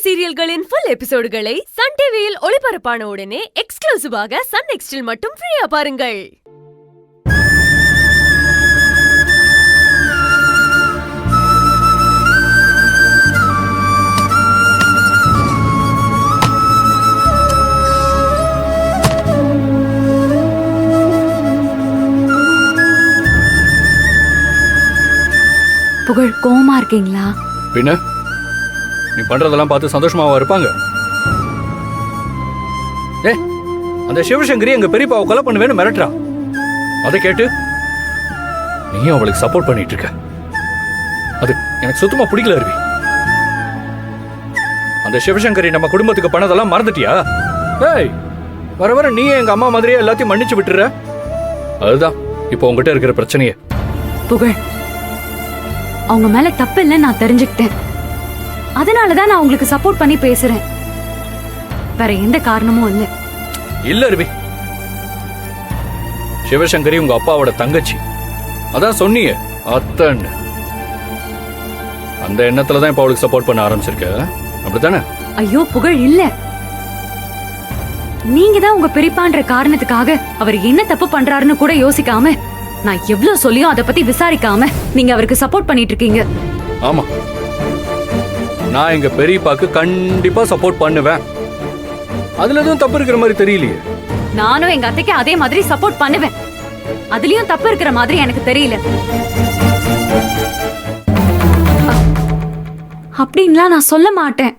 சீரியல்களின் full எபிசோடுகளை Sun டிவியில் ஒளிபரப்பான உடனே எக்ஸ்க்ளூசிவாக சன் நெக்ஸ்டில் மட்டும் ஃப்ரீயா பாருங்கள். புகழ், கோவமா இருக்கீங்களா? பின்ன நீ பண்றதெல்லாம் பார்த்து சந்தோஷமாவா இருப்பாங்க? அந்த சிவசங்கரி எங்க பெரியப்பாவை கொலை பண்ணுவேன்னு மிரட்டுறா. அதை கேட்டு நீயும் அவளுக்கு சப்போர்ட் பண்ணிட்டு இருக்க. அது எனக்கு சுத்தமா பிடிக்கல அருவி. அந்த சிவசங்கரி நம்ம குடும்பத்துக்கு பண்ணதெல்லாம் மறந்துட்டியா? ஏய், வர வர நீ எங்க அம்மா மாதிரியே எல்லாத்தையும் மன்னிச்சு விட்டுற. அதுதான் இப்போ உங்ககிட்ட இருக்கிற பிரச்சனையே. புகழ், அவங்க மேல தப்பு இல்ல நான் தெரிஞ்சுக்கிட்டேன். அதனாலதான் நான் உங்களுக்கு சப்போர்ட் பண்ணி பேசுறேன். வேற எந்த காரணமும் இல்ல. இல்ல அருவி, சிவசங்கரி உங்க அப்பாவோட தங்கச்சி. அதான் சொன்னீங்க அத்தன்னு. அந்த எண்ணத்துலதான் இப்ப அவளுக்கு சப்போர்ட் பண்ண ஆரம்பிச்சிருக்க, அப்படித்தானே? ஐயோ புகழ், இல்ல. நீங்க தான் உங்க பெரியப்பான்ற காரணத்துக்காக அவர் என்ன தப்பு பண்றாருன்னு கூட யோசிக்காம, நான் எவ்வளவு சொல்லியும் அதை பத்தி விசாரிக்காம நீங்க அவருக்கு சப்போர்ட் பண்ணிட்டு இருக்கீங்க. ஆமா, நான் எங்க பெரியப்பாக்கு கண்டிப்பா சப்போர்ட் பண்ணுவேன். அதுல எதுவும் தப்பு இருக்கிற மாதிரி தெரியலையே. நானும் எங்க அத்தைக்கு அதே மாதிரி சப்போர்ட் பண்ணுவேன். அதுலயும் தப்பு இருக்கிற மாதிரி எனக்கு தெரியல. அப்படின்லாம் நான் சொல்ல மாட்டேன்.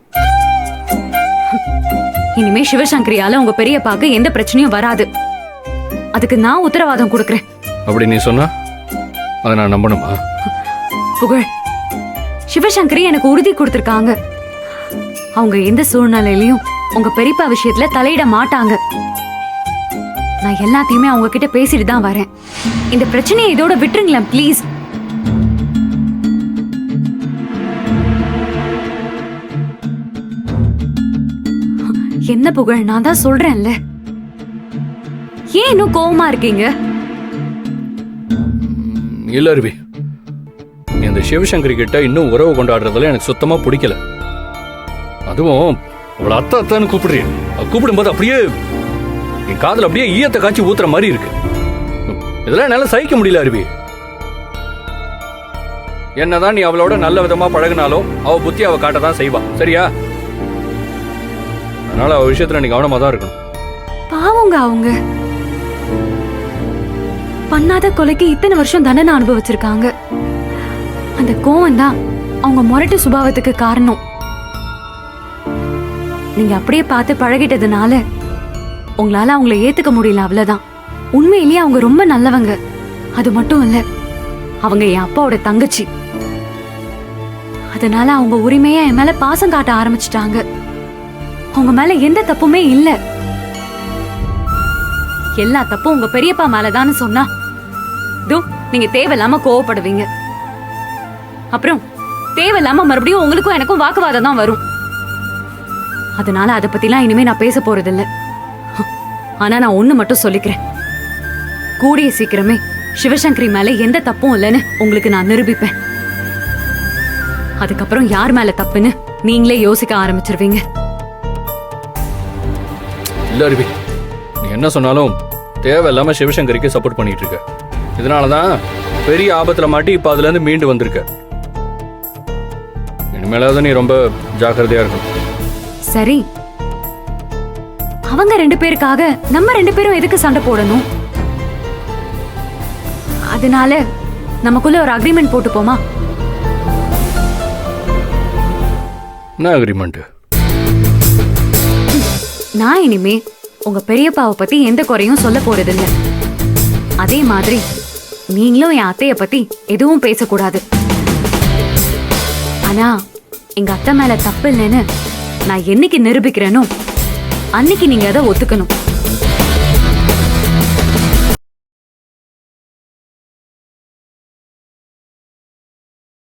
இனிமே சிவசங்கரியால உங்க பெரியப்பாக்கு எந்த பிரச்சனையும் வராது. அதுக்கு நான் உத்தரவாதம் கொடுக்கறேன். அப்படி நீ சொன்னா அதை நான் நம்பணுமா? புகழ், சிவசங்கரி எனக்கு உறுதி கொடுத்திருக்காங்க. அவங்க எந்த சூழ்நிலையிலையும் உங்க பெரியப்பா விஷயத்துல தலையிட மாட்டாங்க. நான் எல்லாத்தையுமே அவங்க கிட்ட பேசிட்டு தான் வரேன். இந்த பிரச்சனையை இதோட விட்டுருங்களேன் ப்ளீஸ். என்ன புகழ், நான் தான் சொல்றேன்ல. ஏன் இன்னும் கோவமா இருக்கீங்க? இல்ல அருவி, இந்த சிவசங்கரி கிட்ட இன்னும் உறவு கொண்டாடுறதுல எனக்கு சுத்தமா பிடிக்கல. அதுவும் அவளை அத்தை அத்தான்னு கூப்பிடுறேன். கூப்பிடும்போது அப்படியே என் காதுல அப்படியே ஈயத்தை காய்ச்சி ஊத்துற மாதிரி இருக்கு. இதெல்லாம் என்னால சகிக்க முடியல அருவி. என்னதான் நீ அவளோட நல்ல விதமா பழகினாலோ அவ புத்தி அவ காட்டதான் செய்வா, சரியா? அதனால அவ விஷயத்துல நீ கவனமா தான் இருக்கணும். பாவங்க, அவங்க பண்ணாத கொலைக்கு இத்தனை வருஷம் தண்டனை அனுபவிச்சிருக்காங்க. அந்த கோவம் தான் அவங்க முரட்டு சுபாவத்துக்கு காரணம். நீங்க அப்படியே பார்த்து பழகிட்டதுனால உங்களால அவங்கள ஏத்துக்க முடியல, அவ்வளவுதான். உண்மையிலேயே அவங்க ரொம்ப நல்லவங்க. அது மட்டும் இல்ல, அவங்க என் அப்பாவோட தங்கச்சி. அதனால அவங்க உரிமையா என் மேல பாசம் காட்ட ஆரம்பிச்சிட்டாங்க. அவங்க மேல எந்த தப்புமே இல்ல. எல்லா தப்பும் உங்க பெரியப்பா மேலதான்னு சொன்னா நீங்க தேவையில்லாம கோவப்படுவீங்க. அப்புறம் தேவையில்லாம மறுபடியும் உங்களுக்கும் எனக்கும் வாக்குவாதம் தான் வரும். அதனால அதை பத்திலாம் இனிமே நான் பேச போறதில்ல. ஆனா நான் ஒண்ணு மட்டும் சொல்லிக்கிறேன். கூடிய சீக்கிரமே சிவசங்கரி மேல எந்த தப்பும் இல்லைன்னு உங்களுக்கு நான் நிரூபிப்பேன். அதுக்கப்புறம் யார் மேல தப்புன்னு நீங்களே யோசிக்க ஆரம்பிச்சிருவீங்க. இல்ல அருவி, நீ என்ன சொன்னாலும் தேவையில்லாம சிவசங்கரிக்கு சப்போர்ட் பண்ணிட்டு இருக்க. இதனாலதான் பெரிய ஆபத்துல மாட்டி இப்ப அதுல இருந்து மீண்டு வந்திருக்க. இனிமேலாவது நீ ரொம்ப ஜாக்கிரதையா இருக்கணும். சரி, அவங்க 2 பேருக்காக நம்ம 2 பேரும் எதுக்கு சண்டை போடணும்? அதனால நமக்குள்ள ஒரு அக்ரிமெண்ட் போட்டுப்போமா? என்ன அக்ரிமெண்ட்? நான் இனிமே உங்க பெரியப்பாவை பத்தி எந்த குறையும் சொல்ல போறதில்ல. அதே மாதிரி நீங்களும் என் அத்தைய பத்தி எதுவும் பேசக்கூடாது. ஆனா எங்க அத்தை மேல தப்பு இல்லைன்னு நான் என்னைக்கு நிரூபிக்கிறேனோ அன்னைக்கு நீங்க அதை ஒத்துக்கணும்.